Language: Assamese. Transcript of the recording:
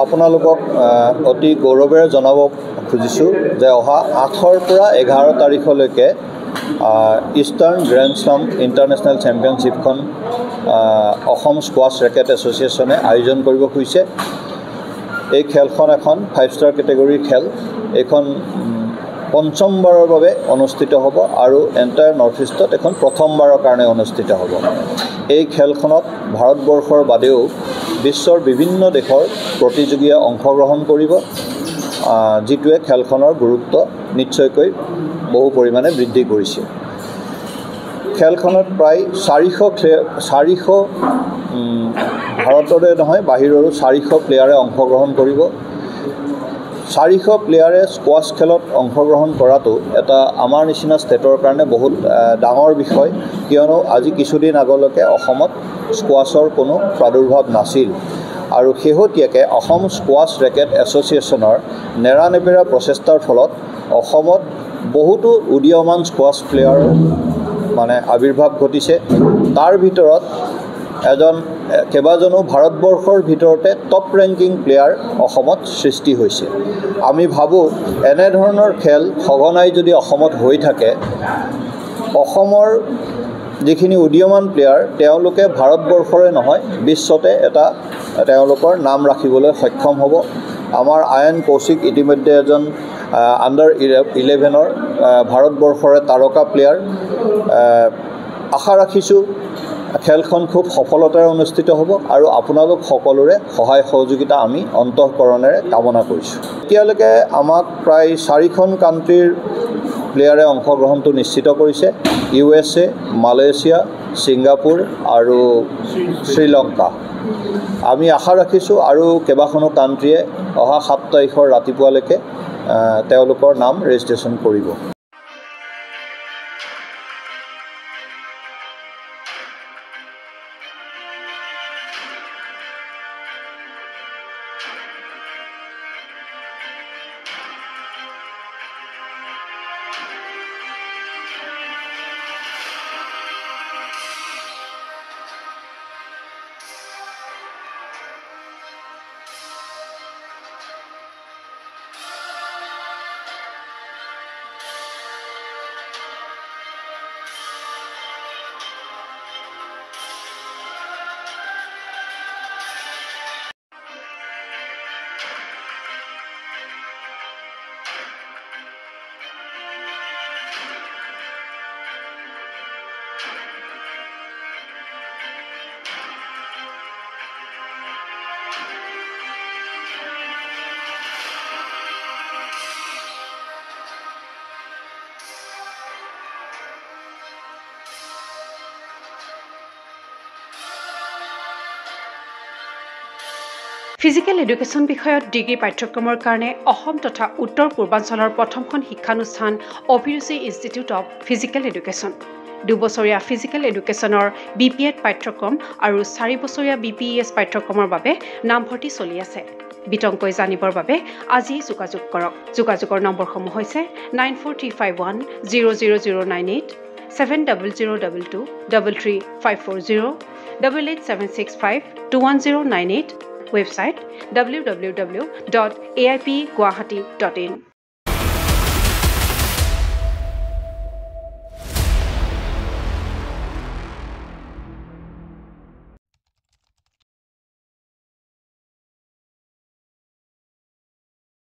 আপোনালোকক অতি গৌৰৱেৰে জনাব খুজিছোঁ যে অহা 8ৰ পৰা 11 তাৰিখলৈকে ইষ্টাৰ্ণ গ্ৰেণ্ড স্লাম ইণ্টাৰনেশ্যনেল চেম্পিয়নশ্বিপখন অসম স্কোৱাছ ৰেকেট এছ'চিয়েশ্যনে আয়োজন কৰিব খুজিছে। এই খেলখন এখন 5 ষ্টাৰ কেটেগৰীৰ খেল। এইখন পঞ্চমবাৰৰ বাবে অনুষ্ঠিত হ'ব আৰু এণ্টায়াৰ নৰ্থ ইষ্টত এখন প্ৰথমবাৰৰ কাৰণে অনুষ্ঠিত হ'ব। এই খেলখনত ভাৰতবৰ্ষৰ বাদেও বিশ্বৰ বিভিন্ন দেশৰ প্ৰতিযোগীয়ে অংশগ্ৰহণ কৰিব, যিটোৱে খেলখনৰ গুৰুত্ব নিশ্চয়কৈ বহু পৰিমাণে বৃদ্ধি কৰিছে। খেলখনত প্ৰায় 400 ভাৰতৰে নহয় বাহিৰৰো 400 প্লেয়াৰে অংশগ্ৰহণ কৰিব। 400 প্লেয়াৰে স্কোৱাছ খেলত অংশগ্ৰহণ কৰাটো এটা আমাৰ নিচিনা ষ্টেটৰ কাৰণে বহুত ডাঙৰ বিষয়, কিয়নো আজি কিছুদিন আগলৈকে অসমত স্কোৱাছৰ কোনো প্ৰাদুৰ্ভাৱ নাছিল আৰু শেহতীয়াকৈ অসম স্কোৱাছ ৰেকেট এছ'চিয়েশ্যনৰ নেৰানেপেৰা প্ৰচেষ্টাৰ ফলত অসমত বহুতো উদীয়মান স্কোৱাছ প্লেয়াৰ আৱিৰ্ভাৱ ঘটিছে। তাৰ ভিতৰত কেইবাজনো ভাৰতবৰ্ষৰ ভিতৰতে টপ ৰেংকিং প্লেয়াৰ অসমত সৃষ্টি হৈছে। আমি ভাবোঁ এনেধৰণৰ খেল সঘনাই যদি অসমত হৈ থাকে, অসমৰ যিখিনি উদীয়মান প্লেয়াৰ তেওঁলোকে ভাৰতবৰ্ষৰে নহয় বিশ্বতে এটা তেওঁলোকৰ নাম ৰাখিবলৈ সক্ষম হ'ব। আমাৰ আয়ন কৌশিক ইতিমধ্যে এজন আণ্ডাৰ 11ৰ ভাৰতবৰ্ষৰে তাৰকা প্লেয়াৰ। আশা ৰাখিছোঁ খেলখন খুব সফলতাৰে অনুষ্ঠিত হ'ব আৰু আপোনালোক সকলোৰে সহায় সহযোগিতা আমি অন্তঃকৰণেৰে কামনা কৰিছোঁ। এতিয়ালৈকে আমাক প্ৰায় 4খন কাণ্ট্ৰিৰ প্লেয়াৰে অংশগ্ৰহণটো নিশ্চিত কৰিছে: USA, মালয়েছিয়া, ছিংগাপুৰ আৰু শ্ৰীলংকা। আমি আশা ৰাখিছোঁ আৰু কেইবাখনো কাণ্ট্ৰিয়ে অহা 7 তাৰিখৰ ৰাতিপুৱালৈকে তেওঁলোকৰ নাম ৰেজিষ্ট্ৰেশ্যন কৰিব। ফিজিকেল এডুকেশ্যন বিষয়ত ডিগ্ৰী পাঠ্যক্ৰমৰ কাৰণে অসম তথা উত্তৰ পূৰ্বাঞ্চলৰ প্ৰথমখন শিক্ষানুষ্ঠান অভিৰুচি ইনষ্টিটিউট অৱ ফিজিকেল এডুকেশ্যন। 2 বছৰীয়া ফিজিকেল এডুকেশ্যনৰ BPEd পাঠ্যক্ৰম আৰু 4 বছৰীয়া BPES পাঠ্যক্ৰমৰ বাবে নামভৰ্তি চলি আছে। বিতংকৈ জানিবৰ বাবে আজি যোগাযোগ কৰক। যোগাযোগৰ নম্বৰসমূহ হৈছে 9435100098, 7002233540, 8876521098, website www.aipguwahati.in